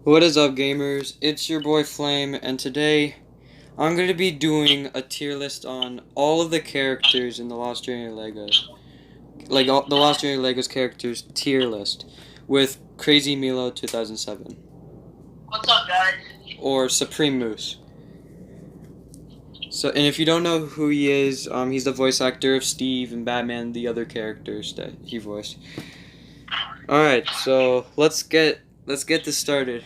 What is up, gamers? It's your boy Flame, and today I'm going to be doing a tier list on all of the characters in the Lost Journey of Legos. Like, the Lost Journey of Legos characters tier list with Crazy Milo 2007. What's up, guys? Or Supreme Moose. So, and if you don't know who he is, he's the voice actor of Steve and Batman, the other characters that he voiced. Alright, so let's get this started.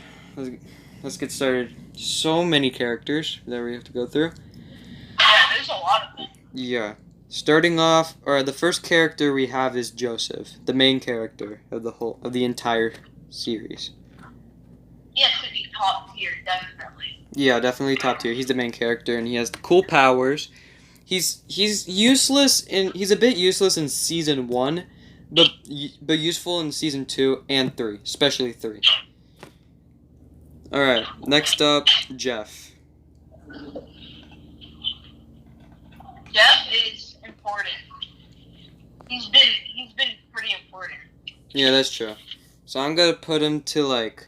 Let's get started. So many characters that we have to go through. Yeah, there's a lot of them. Yeah. Starting off, the first character we have is Joseph, the main character of the entire series. He has to be top tier, definitely. Yeah, definitely top tier. He's the main character, and he has cool powers. He's useless he's a bit useless in season 1, but useful in season 2 and 3, especially 3. All right, next up, Jeff. Jeff is important. He's been pretty important. Yeah, that's true. So I'm gonna put him to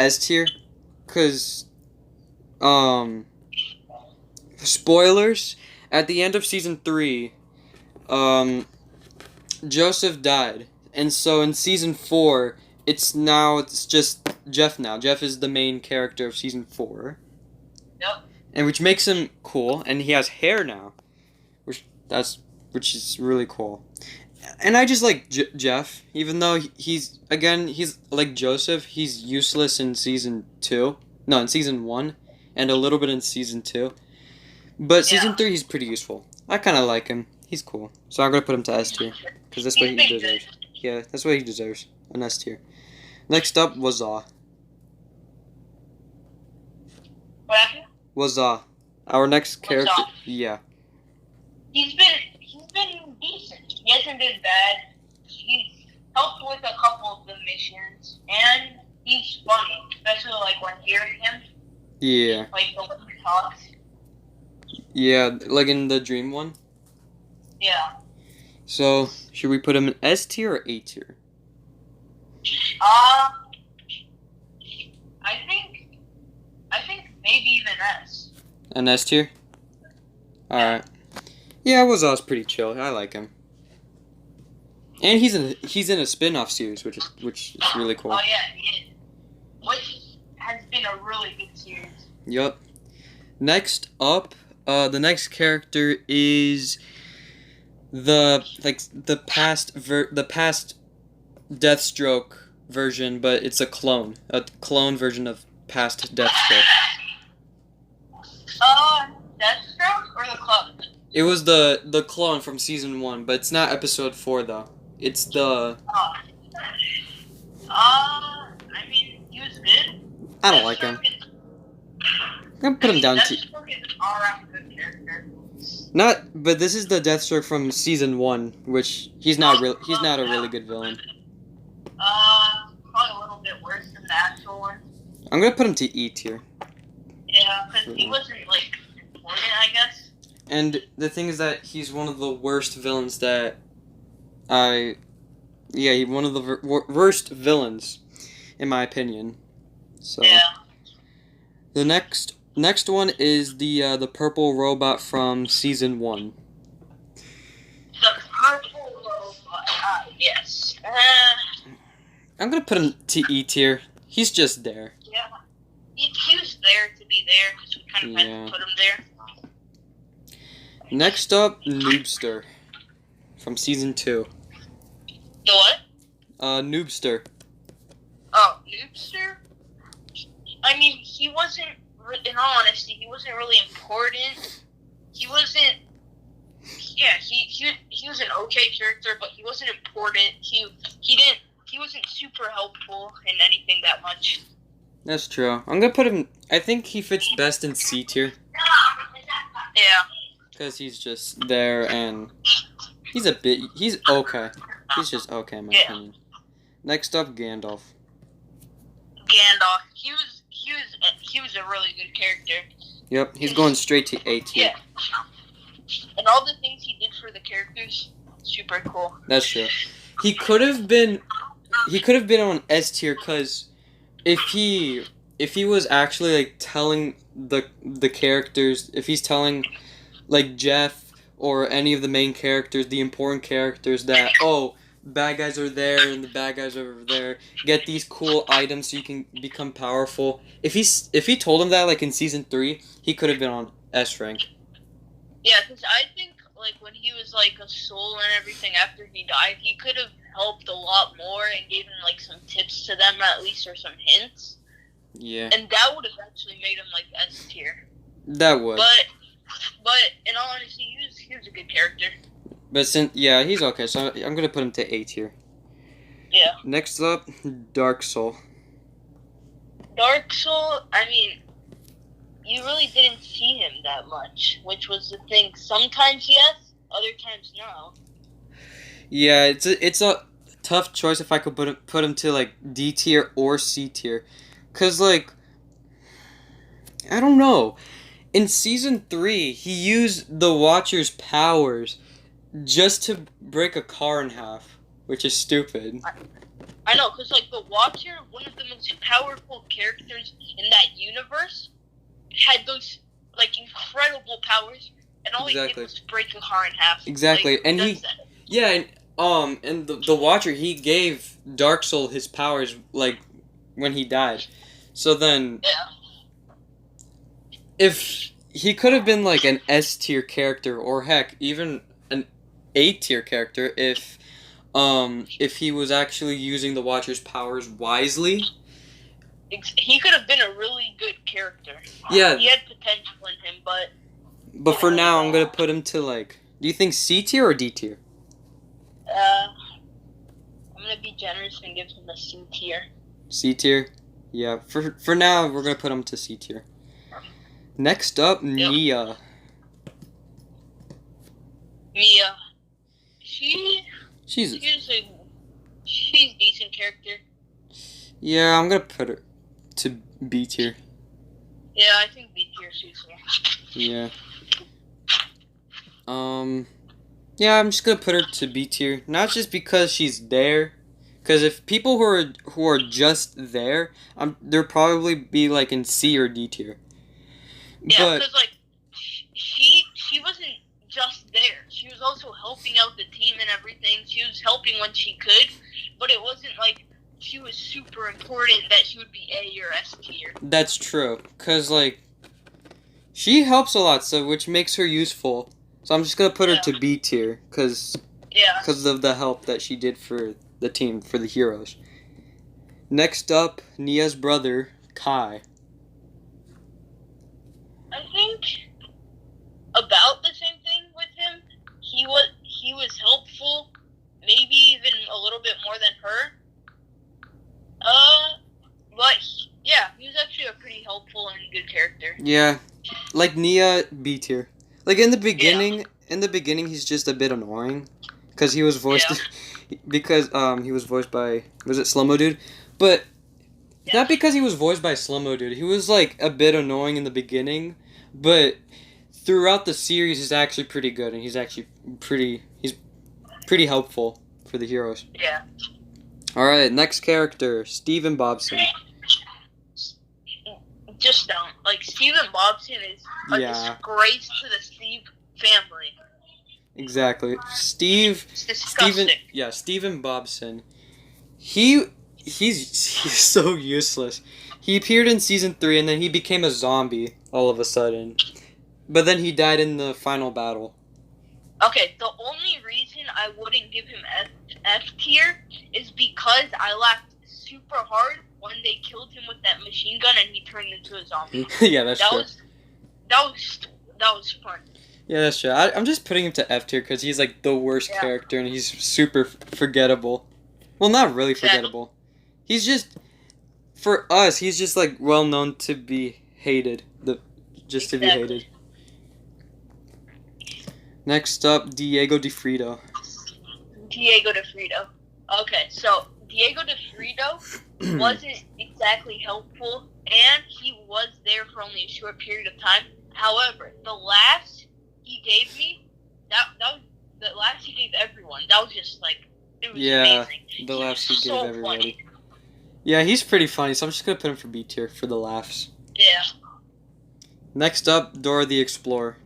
S tier, cause spoilers, at the end of season 3, Joseph died, and so in season 4, it's just Jeff now. Jeff is the main character of season 4. Yep. And which makes him cool, and he has hair now, which is really cool. And I just like Jeff, even though he's like Joseph. He's useless in season 2, no, in season 1, and a little bit in season 2. But season 3, he's pretty useful. I kind of like him. He's cool. So I'm gonna put him to S tier, because that's what he deserves. Yeah, that's what he deserves. An S tier. Next up was What happened? Our next character. Wazaa. Yeah. He's been decent. He hasn't been bad. He's helped with a couple of the missions, and he's funny, especially like when hearing him. Yeah. Like the way he talks. Yeah, like in the dream one. Yeah. So should we put him in S tier or A tier? I think maybe even S. An S tier? Alright. Yeah, Wazaa's pretty chill. I like him. And he's in a spinoff series, which is really cool. Oh yeah, he is. Which has been a really good series. Yup. Next up, the next character is the past Deathstroke version, but it's a clone version of past Deathstroke. Deathstroke or the club? It was the clone from season 1, but it's not episode 4 though. It's the. I mean, he was good. I don't like him. I'm gonna put him down to. Deathstroke is an all-around good character. But this is the Deathstroke from season 1, which he's not a really good villain. Probably a little bit worse than the actual one. I'm gonna put him to E tier. Yeah, because he wasn't like important, I guess. And the thing is that he's one of the worst villains that he's one of the worst villains, in my opinion. So yeah. The next one is the purple robot from season 1. The purple robot. Yes. I'm gonna put him to E tier. He's just there. Yeah. He was there to be there, because we kind of had to put him there. Next up, Noobster from season 2. The what? Noobster. Oh, Noobster? I mean, he wasn't, in all honesty, he wasn't really important. He wasn't, yeah, he was an okay character, but he wasn't important. He wasn't super helpful in anything that much. That's true. I'm gonna put him, I think he fits best in C tier. Yeah. Because he's just there, and he's okay. He's just okay, in my opinion. Next up, Gandalf. He was a really good character. Yep, he's going straight to A tier. Yeah. And all the things he did for the characters, super cool. That's true. He could have been on S tier because if he was actually like telling the characters, if he's telling like Jeff or any of the main characters, the important characters, that bad guys are there and the bad guys are over there. Get these cool items so you can become powerful. If he told him that like in season 3, he could have been on S rank. Yeah, because I think like when he was like a soul and everything after he died, he could have helped a lot more and given like some tips to them at least or some hints. Yeah. And that would have actually made him like S tier. That would. But in all honesty, he was a good character. But he's okay. So I'm gonna put him to A tier. Yeah. Next up, Dark Soul. Dark Soul. I mean, you really didn't see him that much, which was the thing. Sometimes yes, other times no. Yeah, it's a tough choice if I could put him to like D tier or C tier, cause like I don't know. In season 3, he used the Watcher's powers just to break a car in half, which is stupid. I know, because like the Watcher, one of the most powerful characters in that universe, had those like incredible powers, and all he did was break a car in half. Exactly, like, and and the Watcher, he gave Dark Soul his powers like when he died. So then, if he could have been like an S tier character, or heck, even an A tier character, if he was actually using the Watcher's powers wisely. He could have been a really good character. Yeah. He had potential in him, but for now, I'm gonna put him to like. Do you think C tier or D tier? I'm gonna be generous and give him a C tier. C tier, yeah. For now, we're gonna put him to C tier. Next up, Nia. Mia, she's a decent character. Yeah, I'm gonna put her to B tier. Yeah, I think B tier suits her. Yeah. Yeah, I'm just gonna put her to B tier. Not just because she's there, because if people who are just there, they'll probably be like in C or D tier. Yeah, because like she wasn't just there. She was also helping out the team and everything. She was helping when she could, but it wasn't like she was super important that she would be A or S tier. That's true, because like she helps a lot, so which makes her useful. So I'm just gonna put her to B tier, because of the help that she did for the team, for the heroes. Next up, Nia's brother, Kai. I think about the same thing with him. He was helpful, maybe even a little bit more than her. But yeah, he was actually a pretty helpful and good character. Yeah, like Nia, B tier. Like in the beginning, he's just a bit annoying, because he was voiced, he was voiced by, was it Slow-Mo Dude? But not because he was voiced by Slow-Mo Dude. He was like a bit annoying in the beginning, but throughout the series, he's actually pretty good, and he's pretty helpful for the heroes. Yeah. All right, next character, Steven Bobson. Just don't. Like, Steven Bobson is a disgrace to the Steve family. Exactly. Steven Bobson. He's so useless. He appeared in season 3, and then he became a zombie all of a sudden. But then he died in the final battle. Okay, the only reason I wouldn't give him F tier is because I laughed super hard when they killed him with that machine gun and he turned into a zombie. Yeah, that's true. That was fun. Yeah, that's true. I'm just putting him to F tier because he's like the worst character and he's super forgettable. Well, not really forgettable. He's just, for us, he's just like well known to be hated. To be hated. Next up, Diego DeFrito. Okay, so Diego DeFrito wasn't exactly helpful, and he was there for only a short period of time. However, the laughs he gave me, that was the laughs he gave everyone. That was just like, it was amazing. The laughs he gave everybody. Funny. Yeah, he's pretty funny, so I'm just gonna put him for B tier for the laughs. Yeah. Next up, Dora the Explorer.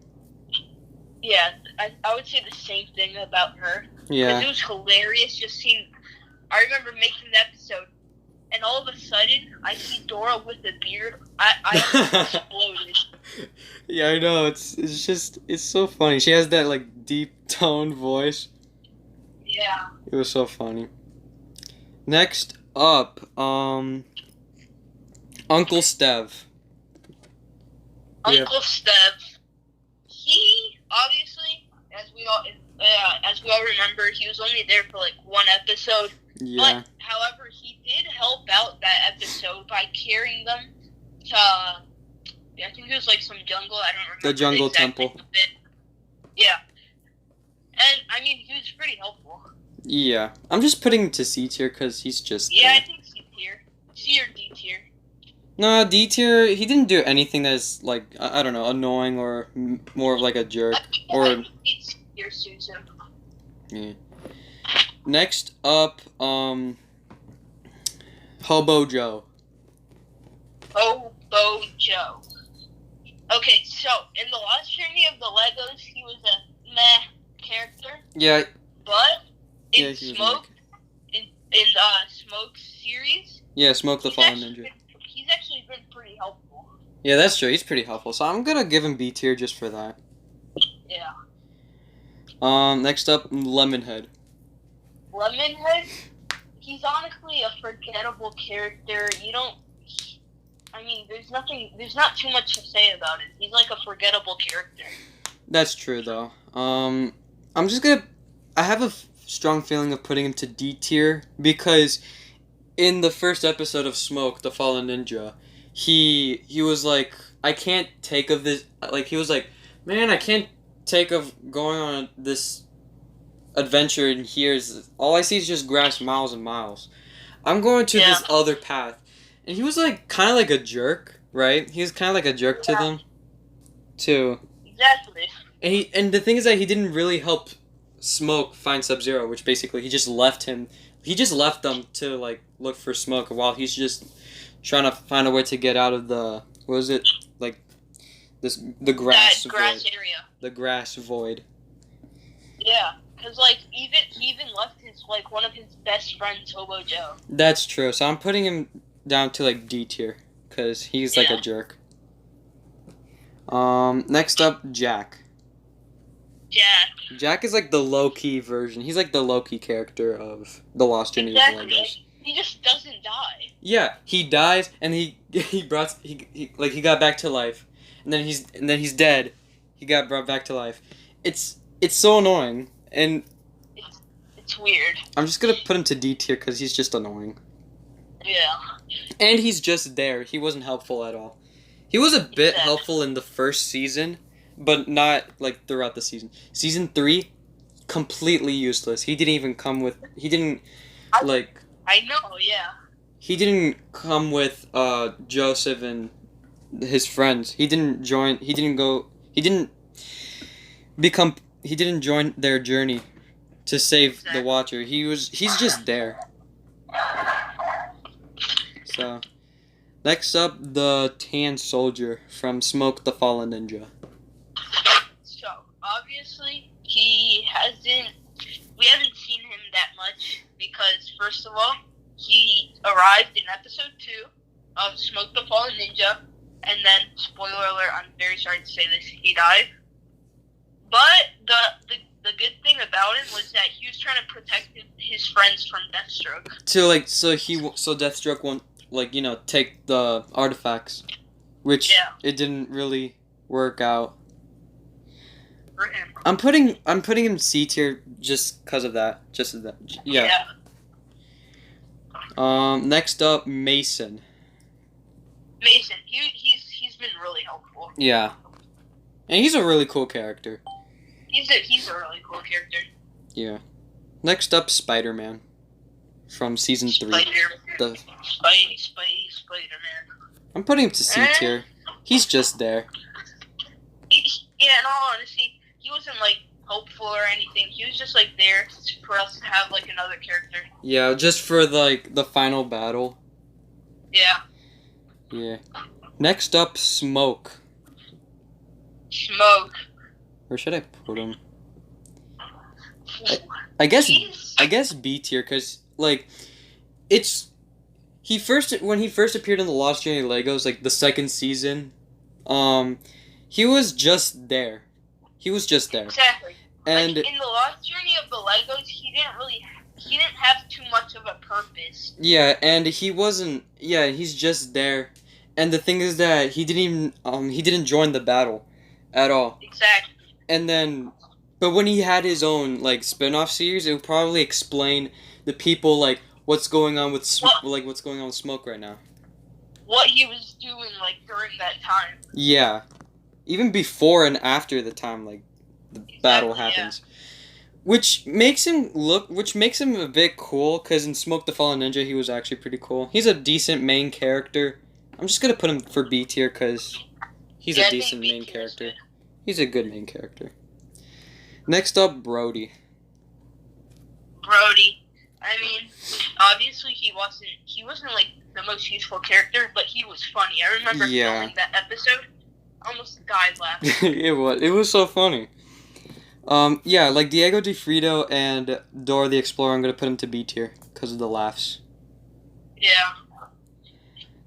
Yeah, I would say the same thing about her. Because Yeah. it was hilarious just seeing. I remember making the episode, and all of a sudden, I see Dora with a beard. I exploded. Yeah, I know. It's so funny. She has that like deep toned voice. Yeah. It was so funny. Next up, Uncle Stev. Uncle Steph. He obviously, as we all remember, he was only there for like one episode. Yeah. But however, he did help out that episode by carrying them to. I think it was like some jungle. I don't remember The jungle exact temple. name of it. Yeah. And I mean, he was pretty helpful. Yeah. I'm just putting him to C tier because he's just. Yeah, there. I think C tier, C or D tier. No, D tier. He didn't do anything that's like I don't know, annoying or more of like a jerk. Or I think it's C tier, Susan. yeah. Next up, Hobo Joe. Hobo Joe. Okay, so in the last journey of the Legos, he was a meh character, Yeah. but Yeah, in he was Smoke, in Smoke's series, Yeah, Smoke the he's Fallen actually Ninja. he's actually been pretty helpful. Yeah, that's true. He's pretty helpful. So I'm gonna give him B tier just for that. Yeah. Next up, Lemonhead. Lemonhead, he's honestly a forgettable character. I mean, there's not too much to say about it. He's like a forgettable character. That's true though. I'm just gonna. I have a strong feeling of putting him to D tier because in the first episode of Smoke the Fallen Ninja, he was like, I can't take of this. Like he was like, man, I can't take of going on this adventure and here's all I see is just grass miles and miles. I'm going to this other path. And he was like kind of like a jerk, right? He was kind of like a jerk to them too. Exactly. And the thing is that he didn't really help Smoke find Sub-Zero, which basically he just left them to like look for Smoke while he's just trying to find a way to get out of the the grass That grass void. area. The grass void. Yeah, because like he even left his like one of his best friends, Hobo Joe. That's true. So I'm putting him down to like D tier because he's like a jerk. Next up, Jack. Jack is like the low-key version. He's like the low-key character of The Lost Journey of the Legos. He just doesn't die. Yeah, he dies and he got back to life. And then he's dead. He got brought back to life. It's so annoying and it's weird. I'm just going to put him to D tier cuz he's just annoying. Yeah. And he's just there. He wasn't helpful at all. He was a bit helpful in the first season, but not like throughout the season. Season 3, completely useless. He didn't even come with. He didn't like. I know, yeah. He didn't come with Joseph and his friends. He didn't join. He didn't go. He didn't become. He didn't join their journey to save the Watcher. He's just there. So, next up, the Tan Soldier from Smoke the Fallen Ninja. So, obviously, we haven't seen him that much because, first of all, he arrived in episode 2 of Smoke the Fallen Ninja, and then, spoiler alert, I'm very sorry to say this, he died. But the good thing about him was that he was trying to protect his friends from Deathstroke. So Deathstroke won't take the artifacts, which it didn't really work out. For him. I'm putting him C tier just because of that. Yeah. Next up, Mason. Mason, he's been really helpful. Yeah, and he's a really cool character. He's a really cool character. Yeah. Next up, Spider-Man from season 3. Spider-Man. I'm putting him to C tier. He's just there. In all honesty, he wasn't like hopeful or anything. He was just like there for us to have like another character. Yeah, just for like the final battle. Yeah. Yeah. Next up, Smoke. Smoke. Where should I put him? I guess B tier, cause like it's when he first appeared in the Lost Journey Legos, like the second season, he was just there. He was just there. Exactly. And like in the Lost Journey of the Legos, he didn't have too much of a purpose. yeah, and he wasn't. Yeah, he's just there. And the thing is that he didn't join the battle at all. Exactly. And then, but when he had his own like spin-off series, it would probably explain the people like what's going on with what's going on with Smoke right now. What he was doing like during that time. Yeah, even before and after the time like the battle happens, which makes him a bit cool. Cause in Smoke the Fallen Ninja, he was actually pretty cool. He's a decent main character. I'm just gonna put him for B tier because he's a decent main character. He's a good main character. Next up, Brody. Brody. I mean, obviously he wasn't like the most useful character, but he was funny. I remember filming that episode. I almost died laughing. It was so funny. Yeah, like Diego DeFrito and Dora the Explorer, I'm gonna put him to B tier because of the laughs. Yeah.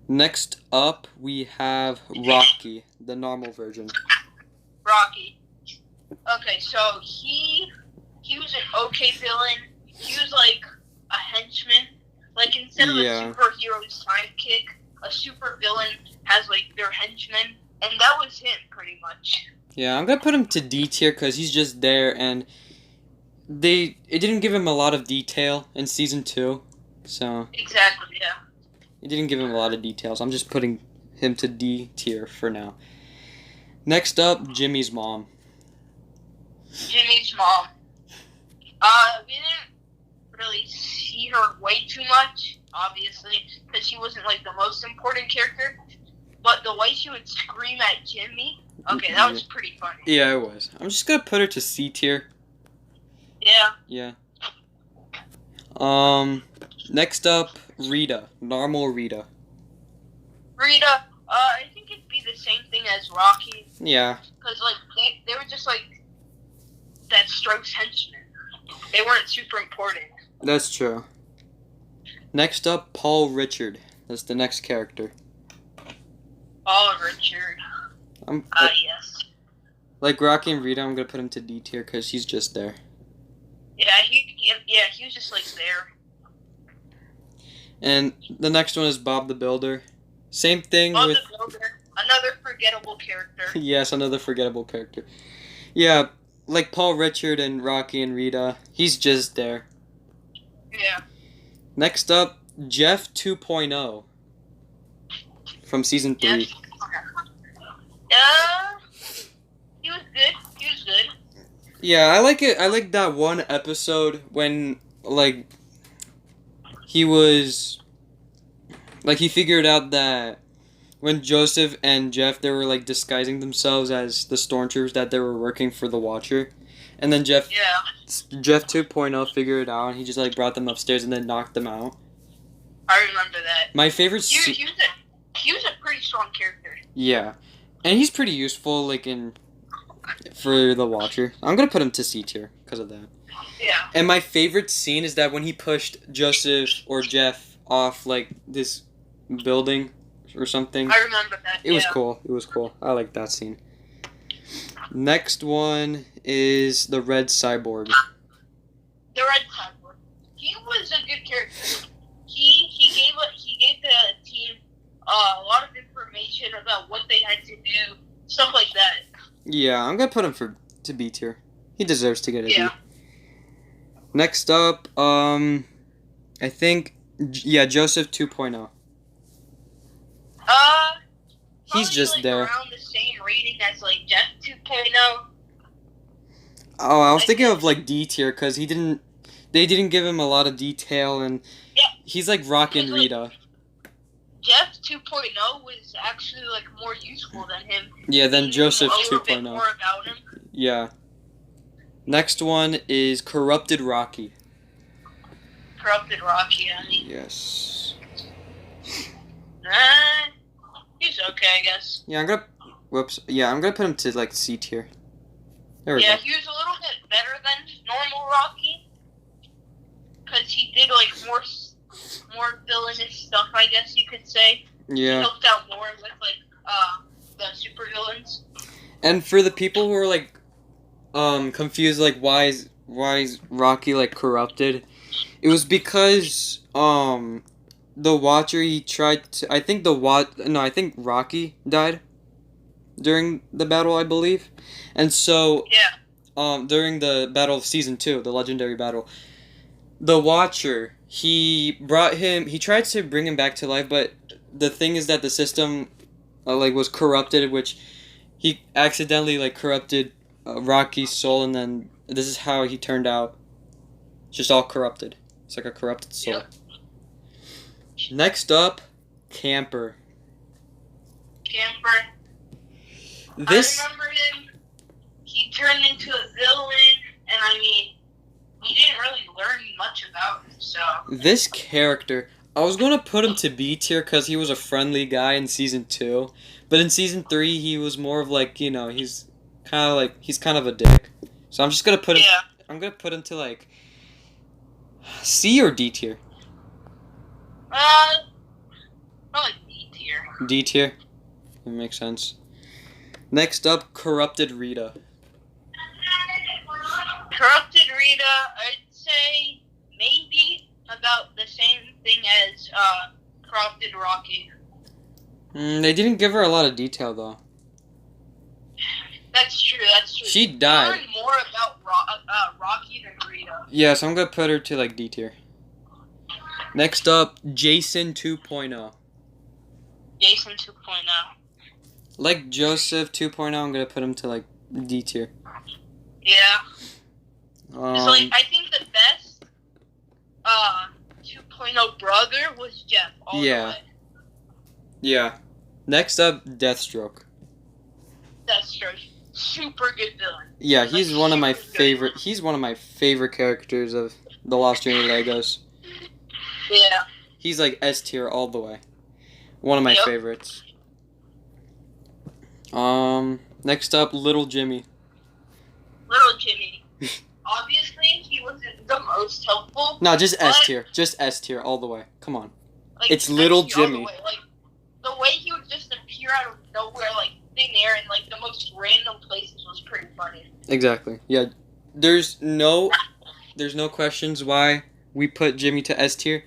Next up, we have Rocky, the normal version. Rocky. Okay, so he was an okay villain. He was like a henchman. Like instead of a superhero's sidekick, a super villain has like their henchman, and that was him pretty much. Yeah, I'm gonna put him to D tier because he's just there, and it didn't give him a lot of detail in season 2, so exactly, yeah. It didn't give him a lot of details. I'm just putting him to D tier for now. Next up, Jimmy's mom. Jimmy's mom. We didn't really see her way too much, obviously, because she wasn't like the most important character. But the way she would scream at Jimmy, okay, that was pretty funny. Yeah, it was. I'm just gonna put her to C tier. Yeah. Yeah. Next up, Rita. Normal Rita. Rita, I think it'd be the same thing as Rocky. Yeah. Because, like, they were just, like, that Stroke's henchmen. They weren't super important. That's true. Next up, Paul Richard. That's the next character. Paul Richard. Yes. Like Rocky and Rita, I'm gonna put him to D tier because he's just there. Yeah, he was just, like, there. And the next one is Bob the Builder. Same thing Bob with... the Builder, another forgettable character. Yes, another forgettable character. Yeah, like Paul Richard and Rocky and Rita. He's just there. Yeah. Next up, Jeff 2.0. From season 3. He was good. Yeah, I like it. I like that one episode when, like, he figured out that when Joseph and Jeff, they were, like, disguising themselves as the stormtroopers that they were working for the Watcher. And then Jeff 2.0 figured it out, and he just, like, brought them upstairs and then knocked them out. I remember that. My favorite... He was a pretty strong character. Yeah. And he's pretty useful, like, for the Watcher. I'm gonna put him to C tier because of that. Yeah. And my favorite scene is that when he pushed Joseph or Jeff off, like, this building or something. I remember that. It was cool. It was cool. I like that scene. Next one is the Red Cyborg. The Red Cyborg. He was a good character. He gave the team a lot of information about what they had to do, stuff like that. Yeah, I'm gonna put him to B tier. He deserves to get a B. Next up, I think, Joseph 2.0. He's just like there. Around the same rating as like Jeff 2.0. Oh, I was thinking of like D tier because they didn't give him a lot of detail, and he's like Rocky and Rita. Jeff 2.0 was actually like more useful than him. Yeah, than Joseph 2.0. Bit more about him. Yeah. Next one is Corrupted Rocky. Corrupted Rocky, I mean. Yes. guess. Yeah, I'm gonna. Whoops. Yeah, I'm gonna put him to like C tier. There we Yeah, go. he was a little bit better than normal Rocky, because he did like more villainous stuff, I guess you could say. He Yeah. helped out more with like the super villains. And for the people who are like confused, like why is Rocky like corrupted? It was because the Watcher, he tried to, I think I think Rocky died during the battle, I believe. And so Yeah. during the battle of season 2, the legendary battle, the Watcher, he tried to bring him back to life, but the thing is that the system like was corrupted, which he accidentally like corrupted Rocky's soul, and then this is how he turned out. Just all corrupted. It's like a corrupted soul. Yep. Next up, Camper. Camper. This I remember him. He turned into a villain, and I mean, he didn't really learn much about him, so. this character, I was gonna put him to B tier because he was a friendly guy in season 2, but in season 3 he was more of like, you know, he's kind of a dick. So I'm just gonna put him. Yeah. I'm gonna put him to like C or D tier. Probably D tier. D tier. That makes sense. Next up, Corrupted Rita. Corrupted Rita, I'd say maybe about the same thing as Corrupted Rocky. They didn't give her a lot of detail though. That's true. She We died. learned more about Rocky than Rita. Yeah, so I'm gonna put her to like D tier. Next up, Jason 2.0. Jason 2.0. Like Joseph 2.0, I'm gonna put him to like D tier. Yeah. It's like, I think the best 2.0 brother was Jeff. All Yeah. The way. Yeah. Next up, Deathstroke. Deathstroke. Super good villain. Yeah, he's one of my super good. favorite. He's one of my favorite characters of the Lost Journey Legos. Yeah. He's like S tier all the way. One of my Yep. favorites. Next up, Little Jimmy. Little Jimmy. Obviously, he wasn't the most helpful. No, just S but, tier. Just S tier all the way. Come on. like, It's Little actually all the Jimmy. way. Like, the way he would just appear out of nowhere, like, thin air in, like, the most random places was pretty funny. Exactly. Yeah. There's no questions why we put Jimmy to S tier.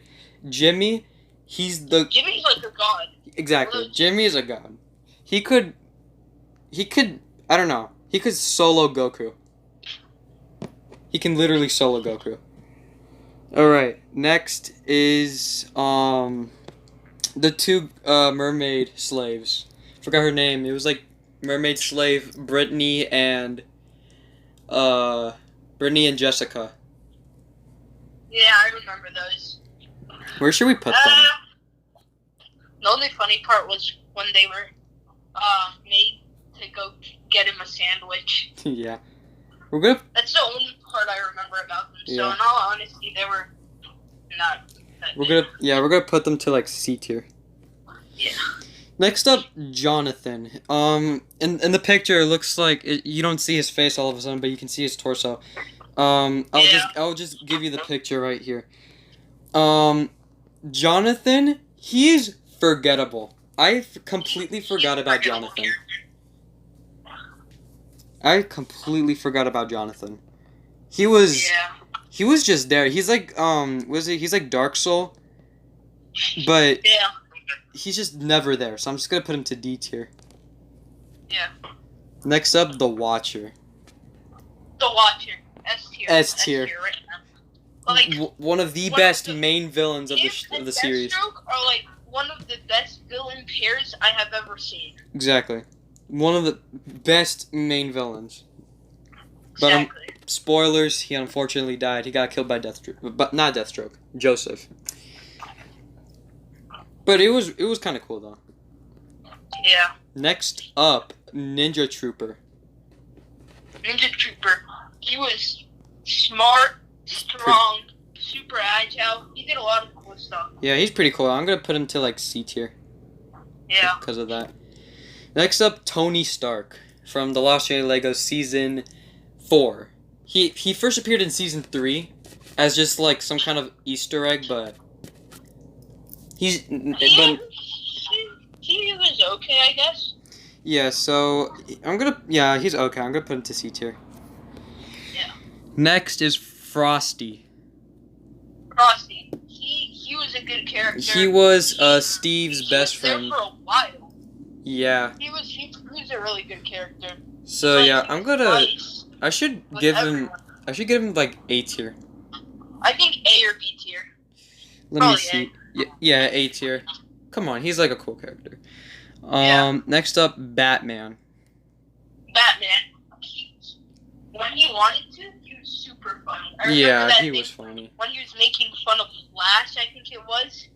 Jimmy, he's the Jimmy's like a god. exactly. Jimmy is a god. He could I don't know. He could solo Goku. He can literally solo Goku. All right. Next is the two mermaid slaves. Forgot her name. It was like mermaid slave Brittany and Jessica. Yeah, I remember those. Where should we put them? The only funny part was when they were made to go get him a sandwich. Yeah. We're gonna That's the only part I remember about them. So Yeah. in all honesty, they were not that we're good. gonna put them to like C tier. Yeah. Next up, Jonathan. In the picture, it looks like you don't see his face all of a sudden, but you can see his torso. I'll just give you the picture right here. Jonathan, he's forgettable. I completely forgot about Jonathan. He was just there. He's like he's like Dark Soul, but Yeah. he's just never there. So I'm just gonna put him to D tier. Yeah. Next up, the Watcher. The Watcher. S tier. S tier. Right now. Like, One of the one best of the- main villains of him the and series. Deathstroke are like one of the best villain pairs I have ever seen. Exactly. One of the best main villains. But Exactly. spoilers, he unfortunately died. He got killed by Deathstroke. But not Deathstroke. Joseph. But it was kind of cool though. Yeah. Next up, Ninja Trooper. Ninja Trooper. He was smart, strong, super agile. He did a lot of cool stuff. Yeah, he's pretty cool. I'm gonna put him to like C tier Yeah. because of that. Next up, Tony Stark from The Lost Journey Lego Season 4. He first appeared in Season 3 as just like some kind of Easter egg, but he's He, he was okay, I guess. yeah. So he's okay. I'm gonna put him to C tier. Yeah. Next is Frosty. Frosty. He was a good character. He was Steve's best friend. He was there for a while. Yeah. He was a really good character. So yeah, I'm gonna. Nice I should with give everyone. him. I should give him like A tier. I think A or B tier. Let me Probably see. Yeah, A tier. Come on, he's like a cool character. Yeah. Next up, Batman. Batman. When he wanted to, he was super funny. I remember Yeah, that he thing was funny. when he was making fun of Flash, I think it was.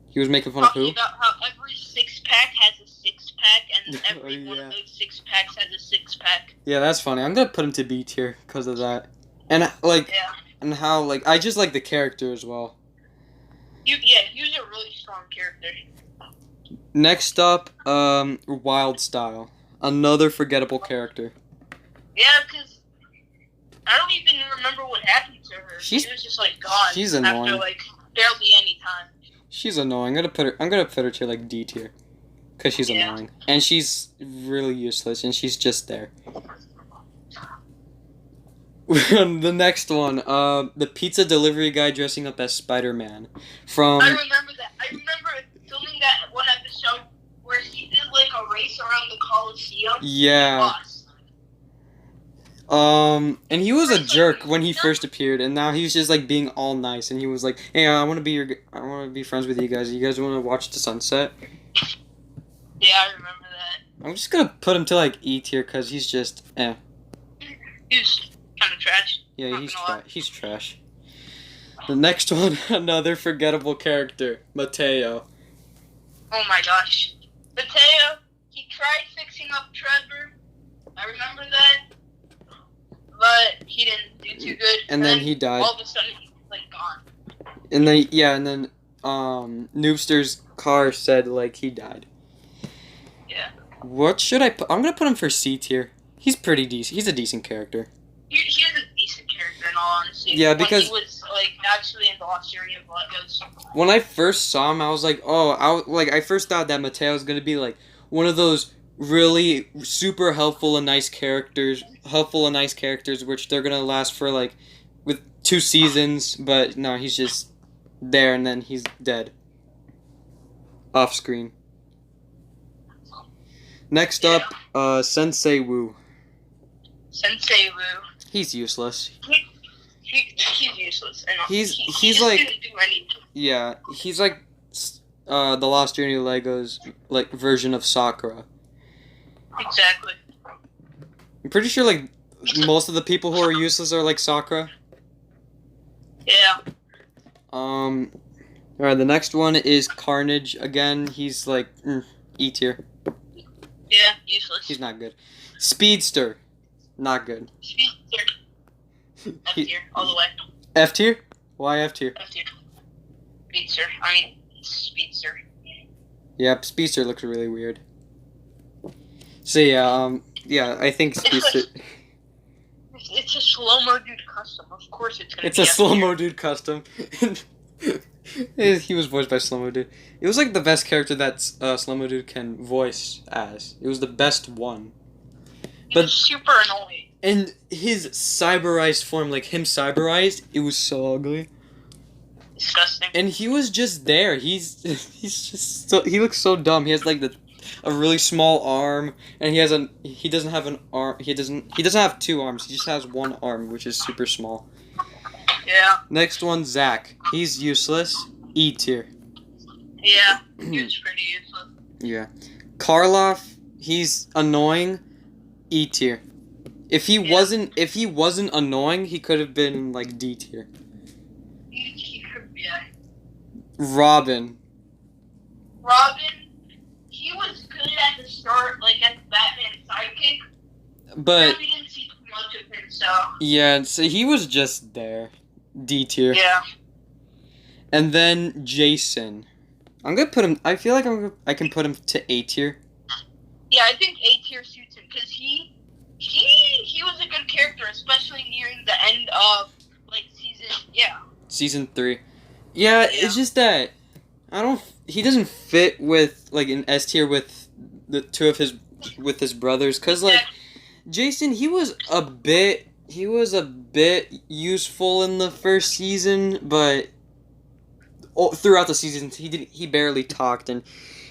He was making fun of Talking who? about how every six-pack has a six-pack, and Oh, every one yeah. of those six-packs has a six-pack. Yeah, that's funny. I'm gonna put him to B tier because of that, and like, Yeah. and how like I just like the character as well. He was a really strong character. Next up, Wild Style, another forgettable character. Yeah, because I don't even remember what happened to her. She was just like gone. She's annoying. After like barely any time. She's annoying. I'm gonna put her to like D tier, cause she's annoying and she's really useless and she's just there. The next one, the pizza delivery guy dressing up as Spider-Man from. I remember that. I remember filming that one episode where he did like a race around the Coliseum. Yeah. And he was a jerk when he first appeared, and now he's just like being all nice, and he was like, "Hey, I want to be friends with you guys. You guys want to watch the sunset?" Yeah, I remember that. I'm just gonna put him to like E tier because he's just He's kind of trash. Yeah, he's trash. The next one, another forgettable character, Mateo. Oh my gosh. Mateo, he tried fixing up Trevor. I remember that. But he didn't do too good. And then he died. All of a sudden, he was like gone. And then Noobster's car said like he died. Yeah. What should I put? I'm gonna put him for C tier. He's pretty decent. He's a decent character. He is a decent character, in all honesty. Yeah, because when he was like actually in the Lost Journey of Legos. When I first saw him, I was like, I first thought that Mateo was gonna be like one of those really super helpful and nice characters, which they're gonna last for like with 2 seasons. But no, he's just there and then he's dead. Off screen. Next up, Sensei Wu. Sensei Wu. He's useless. He's useless. And He's just like didn't do anything. Yeah, he's like the Lost Journey of Legos like version of Sakura. Exactly. I'm pretty sure like most of the people who are useless are like Sakura. Yeah. Alright, the next one is Carnage. Again, he's like E tier. Yeah, useless. He's not good. Speedster, not good. Speedster. F tier, all the way. F tier? Why F tier? F tier. Speedster. Yeah, Speedster looks really weird. So yeah, I think Speedster. It's a slow-mo dude custom. Of course it's gonna It's be a F tier. slow-mo dude custom. He was voiced by Slow-mo dude. It was like the best character that Slow-mo dude can voice as. It was the best one. He was super annoying. And his cyberized form, like him cyberized, it was so ugly. Disgusting. And he was just there. He's just so, he looks so dumb. He has like a really small arm, and he doesn't have an arm. He doesn't have 2 arms. He just has 1 arm, which is super small. Yeah. Next one, Zach. He's useless. E tier. Yeah. He was pretty useless. Yeah. Karloff. He's annoying. E tier. If he wasn't annoying, he could have been like D tier. He could be. Yeah. Robin. He was good at the start, like as Batman's sidekick. But we didn't see too much of him, so. yeah, so he was just there. D tier. Yeah. And then Jason. I'm gonna put him. I feel like I can put him to A tier. Yeah, I think A tier suits him because he was a good character, especially nearing the end of like season 3. Yeah, it's just that he doesn't fit with like an S tier with the two of his brothers, cuz like Jason, he was a bit useful in the first season, but throughout the seasons he barely talked and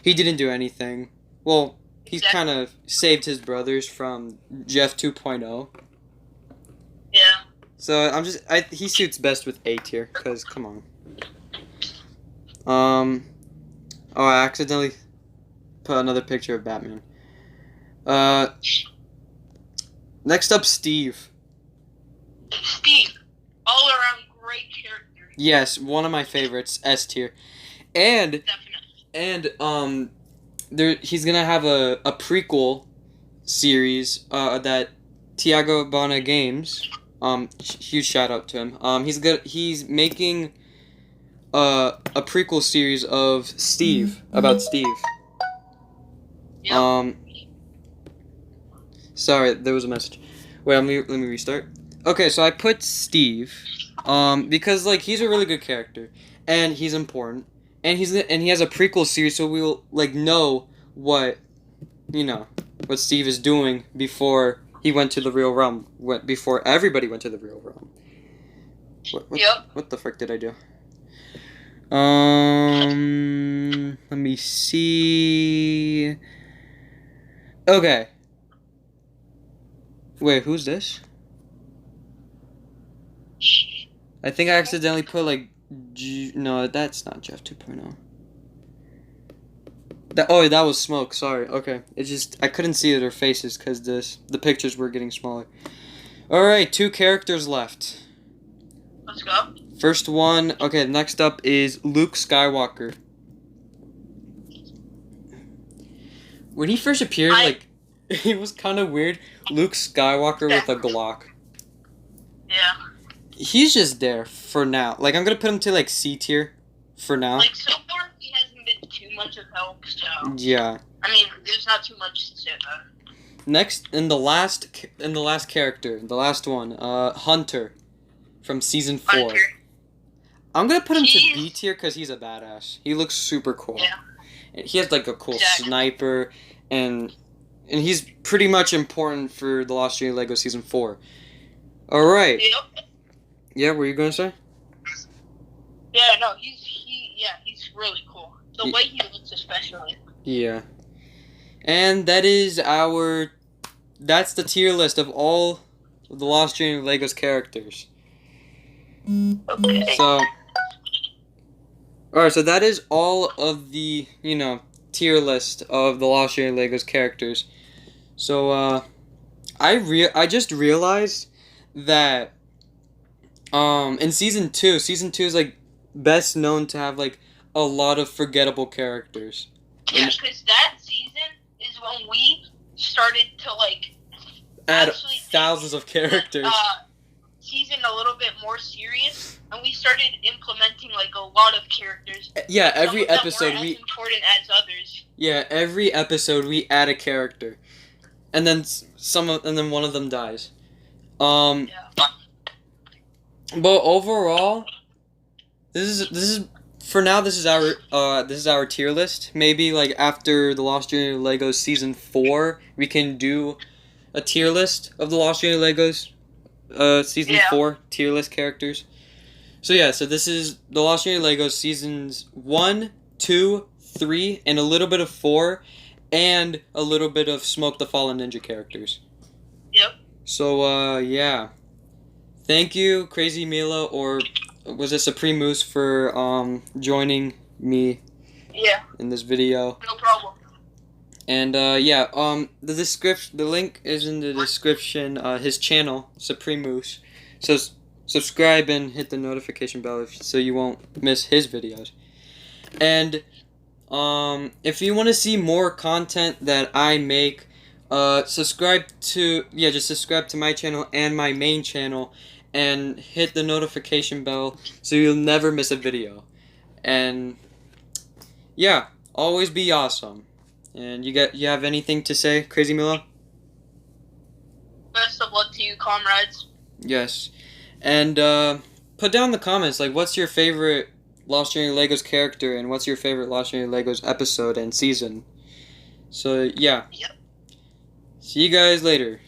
he didn't do anything. Well, he's kind of saved his brothers from Jeff 2.0. Yeah. So he suits best with A tier, cuz come on. I accidentally put another picture of Batman. Next up, Steve. Steve, all around great character. Yes, one of my favorites, S tier. And he's gonna have a prequel series that Tiago Bana Games. Huge shout out to him. He's making a prequel series of Steve, about Steve. Yep. Sorry, there was a message. Wait, let me restart. Okay, so I put Steve, because like he's a really good character, and he's important, and he has a prequel series, so we'll like know what Steve is doing before he went to the real realm, before everybody went to the real realm. What the frick did I do? Let me see. Okay. Wait, who's this? I think I accidentally put like no, that's not Jeff 2.0. That was Smoke. Sorry. Okay, I couldn't see their faces because the pictures were getting smaller. All right, 2 characters left. Let's go. First one. Okay, next up is Luke Skywalker. When he first appeared, it was kind of weird. Luke Skywalker with a Glock. Yeah. He's just there for now. Like, I'm gonna put him to like C tier for now. Like, so far he hasn't been too much of help, so yeah. I mean, there's not too much to say about it. Next, in the last character, the last one, Hunter, from season 4. Hunter. I'm gonna put him to B tier because he's a badass. He looks super cool. Yeah. He has like a cool sniper, and he's pretty much important for the Lost Junior Lego season 4. All right. Yep. Yeah, what were you gonna say? Yeah, no, he's really cool. The way he looks, especially. Yeah. And that's the tier list of all of the Lost Junior Legos characters. Okay. So, alright, so that is all of the, tier list of the Lost Junior Legos characters. So, I just realized that, in season 2 is, like, best known to have, like, a lot of forgettable characters. Yeah, because that season is when we started to, like, add thousands of characters. Season a little bit more serious, and we started implementing, like, a lot of characters. Yeah, every Some of them episode weren't as important as others. Yeah, every episode we add a character. And then one of them dies. Yeah. But overall, this is for now. This is our tier list. Maybe like after the Lost Junior Legos season 4, we can do a tier list of the Lost Junior Legos season 4 tier list characters. So yeah, so this is the Lost Junior Legos seasons 1, 2, 3, and a little bit of 4, and a little bit of Smoke the Fallen Ninja characters. Yep. So yeah. Thank you, Crazy Mila, or was it Supreme Moose, for joining me in this video. No problem. And the link is in the description, his channel, Supreme Moose. So subscribe and hit the notification bell so you won't miss his videos. And if you want to see more content that I make, just subscribe to my channel and my main channel, and hit the notification bell so you'll never miss a video. And yeah, always be awesome. And you have anything to say, Crazy Milo? Best of luck to you, comrades. Yes. And put down in the comments, like, what's your favorite Lost Journey Legos character, and what's your favorite Lost Journey Legos episode and season. So, yeah. Yep. See you guys later.